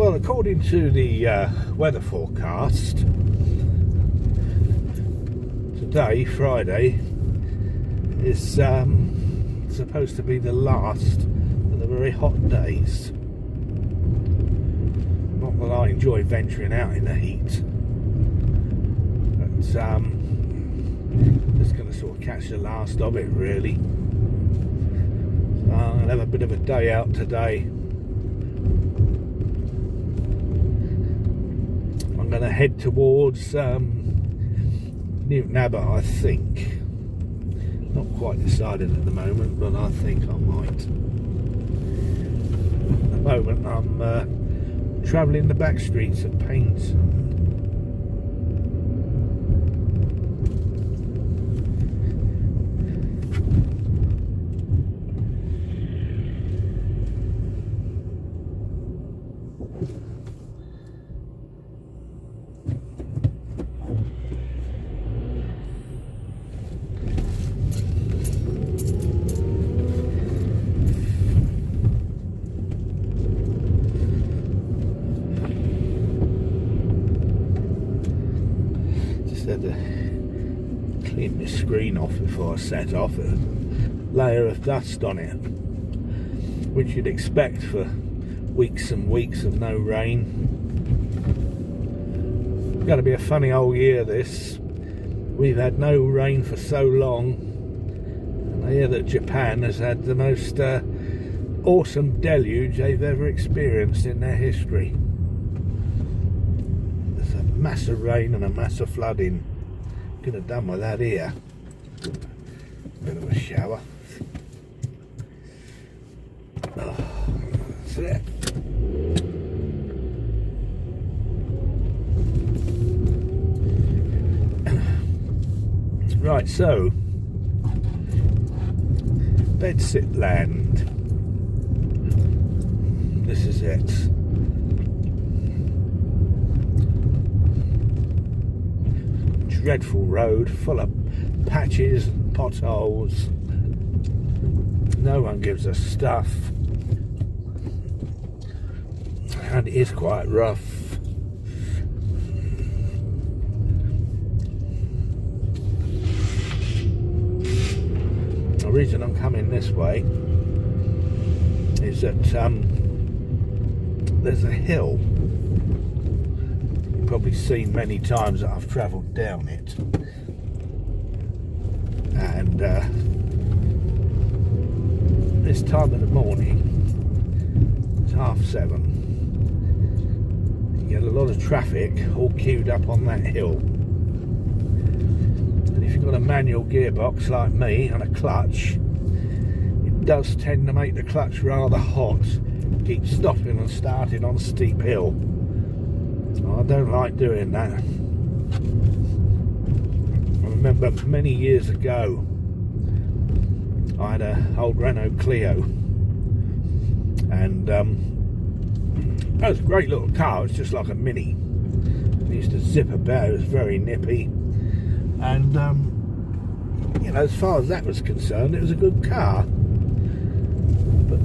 Well, according to the weather forecast, today, Friday, is supposed to be the last of the very hot days. Not that I enjoy venturing out in the heat, but just going to sort of catch the last of it, really. I'll have a bit of a day out today. I'm going to head towards Newton Abbot, I think. Not quite decided at the moment, but I think I might. At the moment, I'm travelling the back streets of Paint. Had to clean my screen off before I set off. A layer of dust on it, which you'd expect for weeks and weeks of no rain. It's going to be a funny old year, this. We've had no rain for so long, and I hear that Japan has had the most awesome deluge they've ever experienced in their history. Massive rain and a massive flooding. Could have done with that here. Bit of a shower. Oh, that's it. Right, so Bedsit Land. This is it. Dreadful road, full of patches and potholes. No one gives a stuff, and it is quite rough. The reason I'm coming this way is that there's a hill. Probably seen many times that I've travelled down it, and this time of the morning, it's 7:30, you get a lot of traffic all queued up on that hill, and if you've got a manual gearbox like me and a clutch, it does tend to make the clutch rather hot, keep stopping and starting on a steep hill. I don't like doing that. I remember many years ago, I had an old Renault Clio, and that was a great little car. It was just like a Mini. It used to zip about. It was very nippy, and you know, as far as that was concerned, it was a good car. But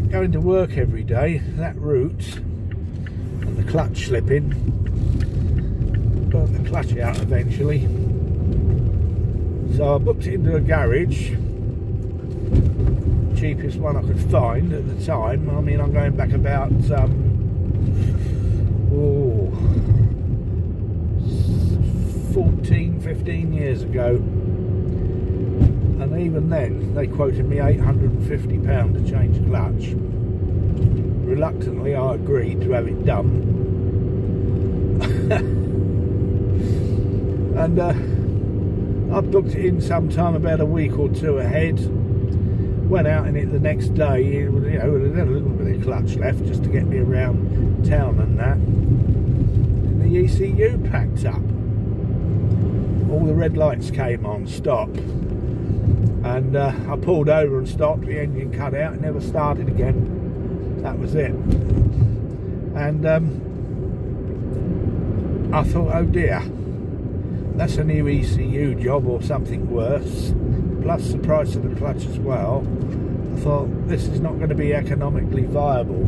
going to work every day, that route, the clutch slipping, burnt the clutch out eventually, so I booked it into a garage, cheapest one I could find at the time. I mean, I'm going back about 15 years ago, and even then they quoted me £850 to change clutch. Reluctantly, I agreed to have it done, and I booked it in sometime about a week or two ahead. Went out in it the next day. You know, it had a little bit of clutch left just to get me around town and that. And the ECU packed up. All the red lights came on, stop, and I pulled over and stopped. The engine cut out and never started again. That was it. And I thought, oh dear, that's a new ECU job or something worse, plus the price of the clutch as well. I thought, this is not going to be economically viable.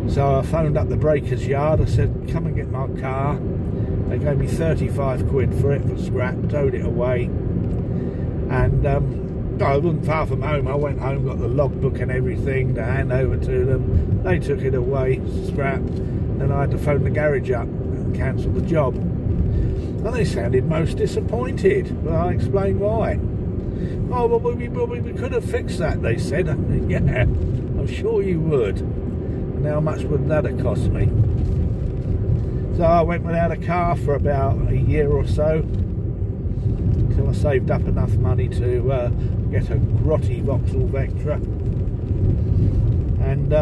So I phoned up the breaker's yard. I said, come and get my car. They gave me 35 quid for it for scrap, towed it away. And I wasn't far from home. I went home, got the logbook and everything to hand over to them. They took it away, scrap. Then I had to phone the garage up and cancel the job. And they sounded most disappointed. Well, I explained why. Oh, well, we could have fixed that, they said. Yeah, I'm sure you would. And how much would that have cost me? So I went without a car for about a year or so, until I saved up enough money to get a grotty Vauxhall Vectra. And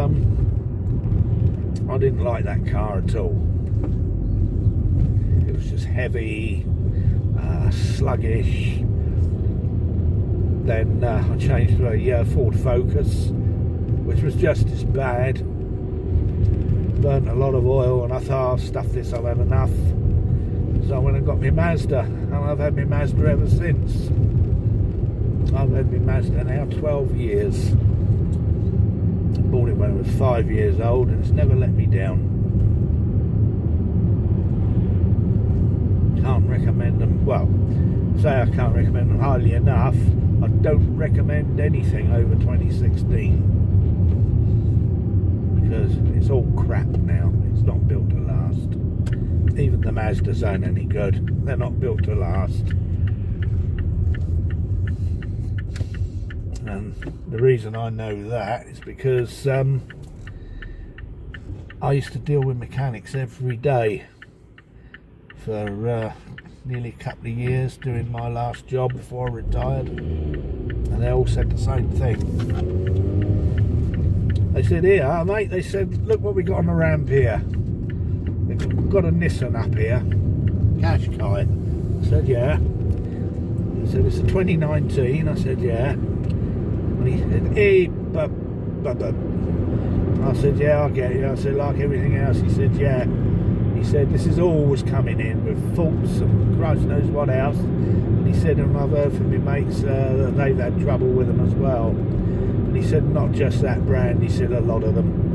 I didn't like that car at all. It was just heavy, sluggish. Then I changed to a Ford Focus, which was just as bad. Burnt a lot of oil, and I thought, I'll stuff this, I've had enough. So I went and got my Mazda, and I've had my Mazda ever since. I've had my Mazda now 12 years. I bought it when I was 5 years old, and it's never let me down. Can't recommend them. Well, say I can't recommend them highly enough. I don't recommend anything over 2016. Because it's all crap now. It's not built to last. Even the Mazdas aren't any good. They're not built to last. And the reason I know that is because I used to deal with mechanics every day for nearly a couple of years doing my last job before I retired, and they all said the same thing. They said, here mate, they said, look what we got on the ramp here. We've got a Nissan up here, Qashqai. I said, yeah. He said, it's a 2019. I said, yeah. And he said, hey, I said, yeah, I get it. I said, like everything else. He said, yeah. He said, this is always coming in with faults and Christ knows what else. And he said, and I've heard from my mates that they've had trouble with them as well. And he said, not just that brand, he said, a lot of them.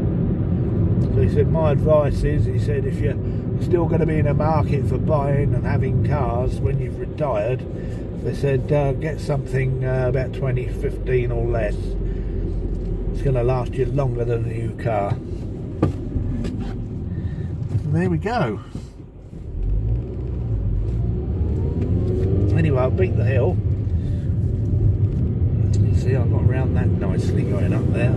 So he said, my advice is, he said, if you're still going to be in a market for buying and having cars when you've retired, they said, get something about 2015 or less. It's going to last you longer than a new car. And there we go. Anyway, I beat the hill. You see, I got around that nicely going up there.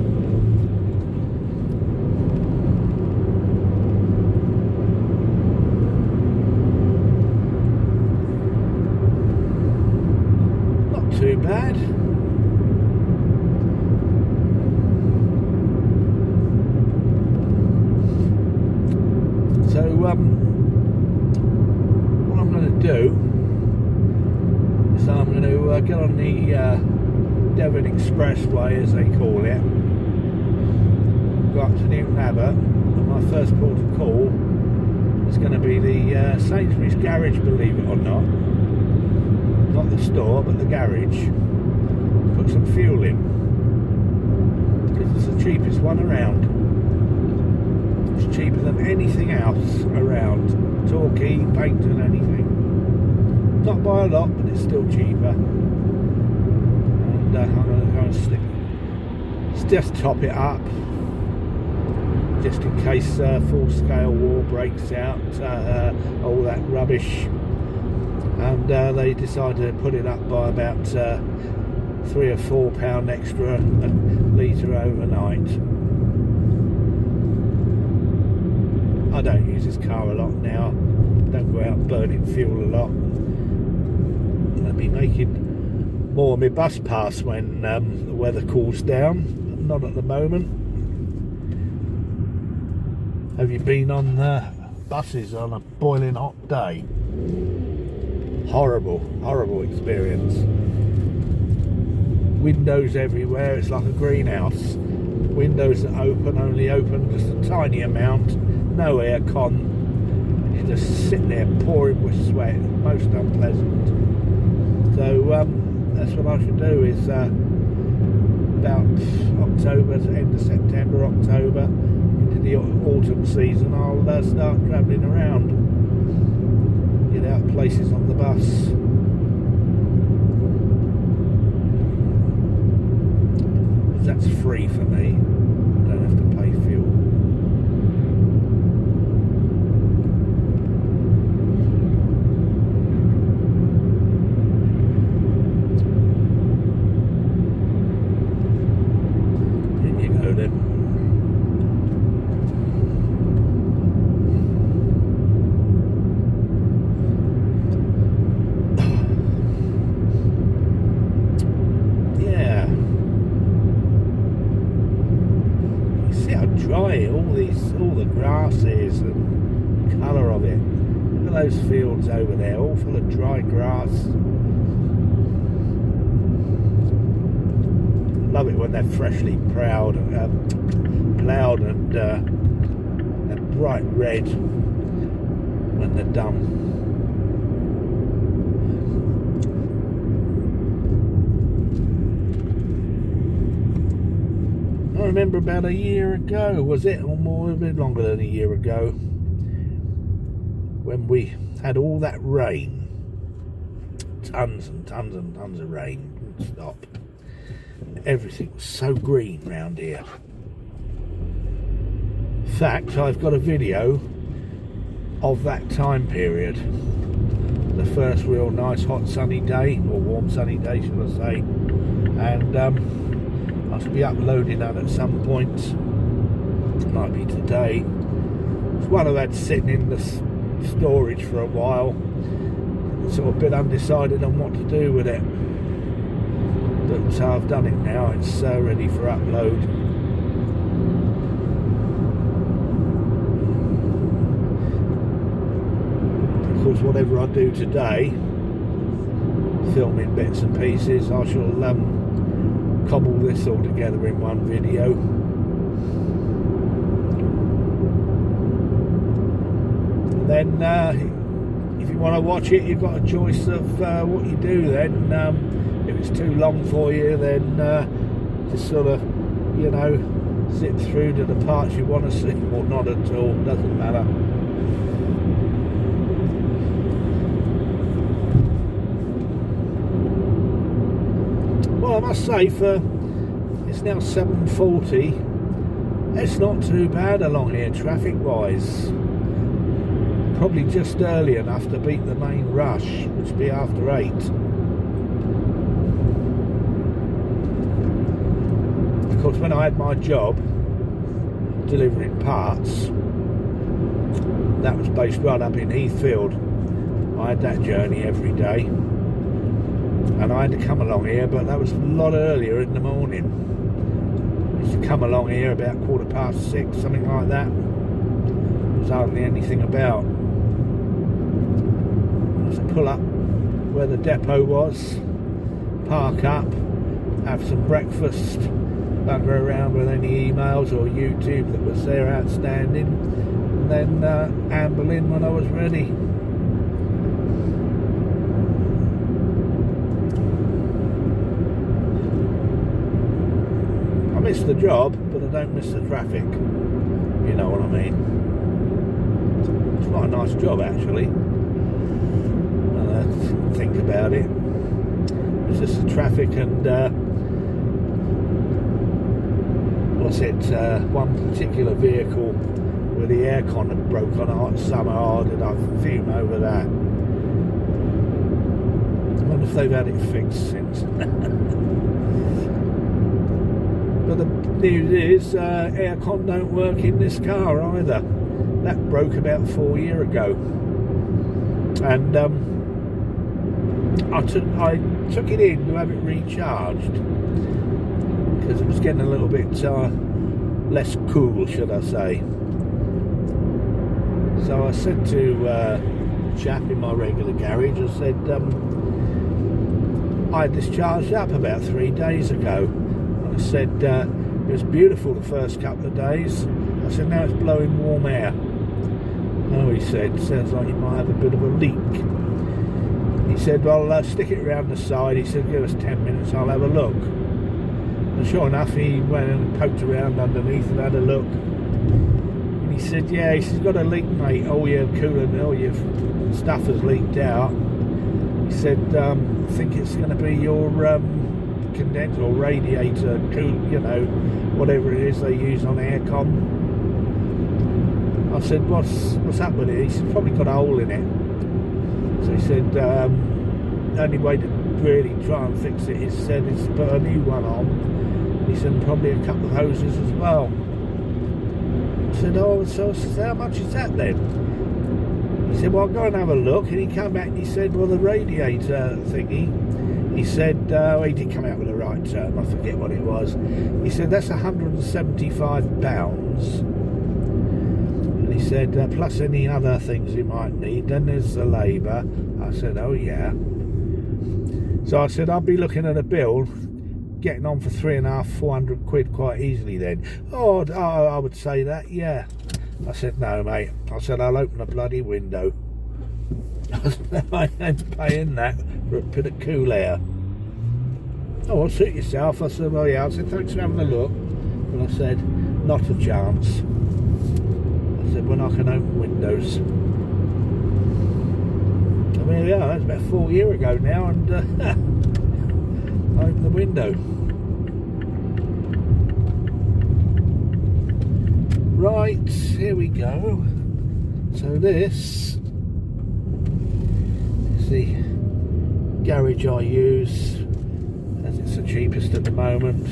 Not too bad. So, what I'm going to do is I'm going to get on the Devon Expressway, as they call it, go up to Newton Abbot, and my first port of call is going to be the Sainsbury's garage, believe it or not. Not the store, but the garage. Put some fuel in, because it's the cheapest one around. It's cheaper than anything else around. Torquay, paint and anything. Not by a lot, but it's still cheaper. And I'm going to go and just top it up, just in case full-scale war breaks out, all that rubbish. And they decided to put it up by about £3 or £4 extra a litre overnight. I don't use this car a lot now. Don't go out burning fuel a lot. I'll be making more of my bus pass when the weather cools down. Not at the moment. Have you been on buses on a boiling hot day? Horrible, horrible experience. Windows everywhere, it's like a greenhouse. Windows that only open just a tiny amount, no air con. You just sit there pouring with sweat, most unpleasant. So that's what I should do is about October to end of September, October, into the autumn season, I'll start travelling around, get out places on the bus. That's free for me. Don't have to pay fuel. In you go then. Dry all the grass is and colour of it. Look at those fields over there, all full of dry grass. Love it when they're freshly ploughed and bright red when they're done. I remember about a year ago, was it, or more, a bit longer than a year ago, when we had all that rain, tons and tons and tons of rain, didn't stop. Everything was so green round here. In fact, I've got a video of that time period, the first real nice hot sunny day, or warm sunny day should I say, and I should be uploading that at some point. It might be today. It's one I've had sitting in the storage for a while, sort of a bit undecided on what to do with it, but so I've done it now. It's ready for upload. Of course, whatever I do today, filming bits and pieces, I shall cobble this all together in one video. And then if you want to watch it, you've got a choice of what you do then. If it's too long for you, then just sort of, you know, zip through to the parts you want to see, or not at all, doesn't matter. Well, I must say, it's now 7:40, it's not too bad along here traffic wise. Probably just early enough to beat the main rush, which will be after 8. Of course, when I had my job delivering parts, that was based right up in Heathfield. I had that journey every day. And I had to come along here, but that was a lot earlier in the morning. I used to come along here about 6:15, something like that. There was hardly anything about. I used to pull up where the depot was, park up, have some breakfast, bugger around with any emails or YouTube that was there outstanding, and then amble in when I was ready. I miss the job, but I don't miss the traffic. You know what I mean? It's quite a nice job, actually. When I think about it, it's just the traffic and one particular vehicle where the aircon had broke on a hot summer. Oh, did I fume over that? I wonder if they've had it fixed since. But the news is aircon don't work in this car either. That broke about 4 years ago, and I took it in to have it recharged because it was getting a little bit less cool, should I say. So I said to a chap in my regular garage, I said, I discharged up about 3 days ago. I said, it was beautiful the first couple of days. I said, now it's blowing warm air. Oh, he said, sounds like you might have a bit of a leak. He said, well, stick it around the side. He said, give us 10 minutes, I'll have a look. And sure enough, he went and poked around underneath and had a look. And he said, yeah, he said, you've got a leak, mate. All your coolant, all your stuff has leaked out. He said, I think it's going to be your condenser or radiator, you know, whatever it is they use on aircon. I said, what's up with it? He said, probably got a hole in it. So he said, the only way to really try and fix it is to put a new one on. He said, and probably a couple of hoses as well. I said, oh, so how much is that then? He said, well, I'll go and have a look. And he came back and he said, well, the radiator thingy, he said, he did come out with the right term, I forget what it was. He said, that's £175. And he said, plus any other things you might need. Then there's the labour. I said, oh, yeah. So I said, I'll be looking at a bill getting on for 350-400 quid quite easily then. Oh, I would say that, yeah. I said, no, mate. I said, I'll open a bloody window. I ain't paying that for a bit of cool air. Oh, well, suit yourself. I said, well, yeah. I said, thanks for having a look. And I said, not a chance. I said, when I can open windows. I mean, yeah, that's about 4 years ago now, and I opened the window. Right, here we go. So this is the garage I use, as it's the cheapest at the moment.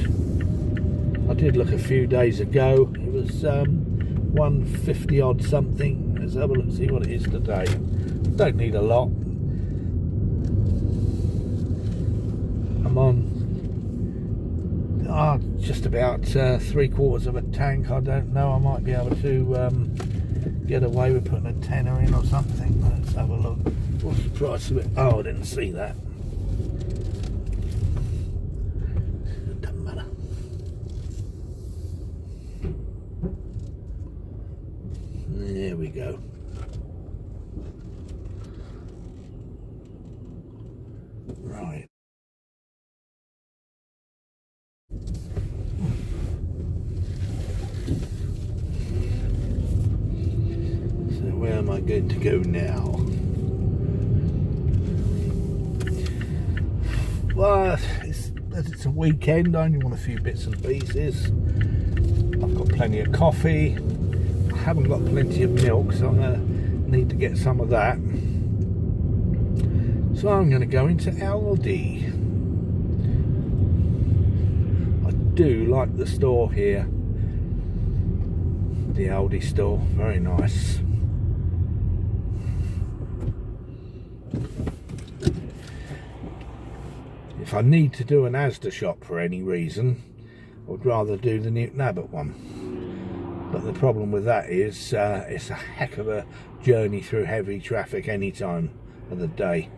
I did look a few days ago. It was 150 odd something. Let's have a look, see what it is today. Don't need a lot. I'm on just about 3/4 of a tank. I don't know, I might be able to get away with putting a tenner in or something. Let's have a look. What's the price of it? Oh, I didn't see that. It doesn't matter. There we go. Right. So where am I going to go now? Well, as it's a weekend, I only want a few bits and pieces. I've got plenty of coffee. I haven't got plenty of milk, so I'm going to need to get some of that. So I'm going to go into Aldi. I do like the store here. The Aldi store, very nice. If I need to do an Asda shop for any reason, I would rather do the Newton Abbot one. But the problem with that is it's a heck of a journey through heavy traffic any time of the day.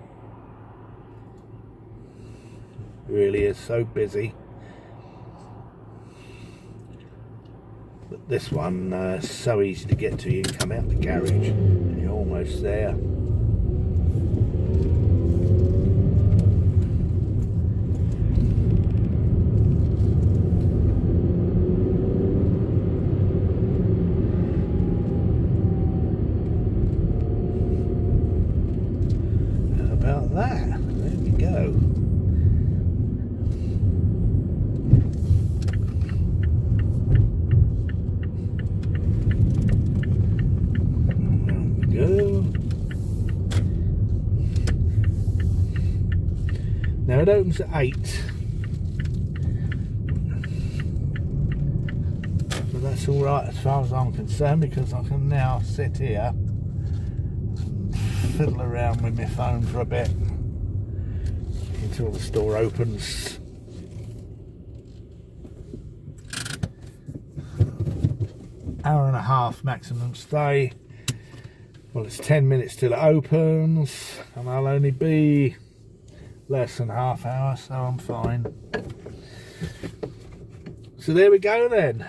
It really is so busy. But this one is so easy to get to. You can come out the garage and you're almost there. How about that? There we go. Now it opens at 8, but that's all right as far as I'm concerned, because I can now sit here and fiddle around with my phone for a bit until the store opens. Hour and a half maximum stay. Well, it's 10 minutes till it opens, and I'll only be less than half hour, so I'm fine. So there we go then.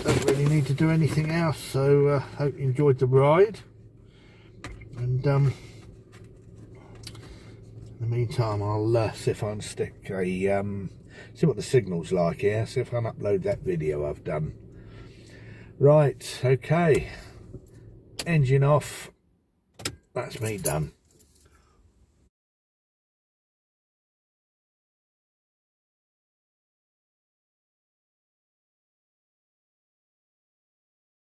Don't really need to do anything else, so hope you enjoyed the ride. And in the meantime, I'll see if I can stick a see what the signal's like here, see if I can upload that video I've done. Right, okay, engine off, that's me done.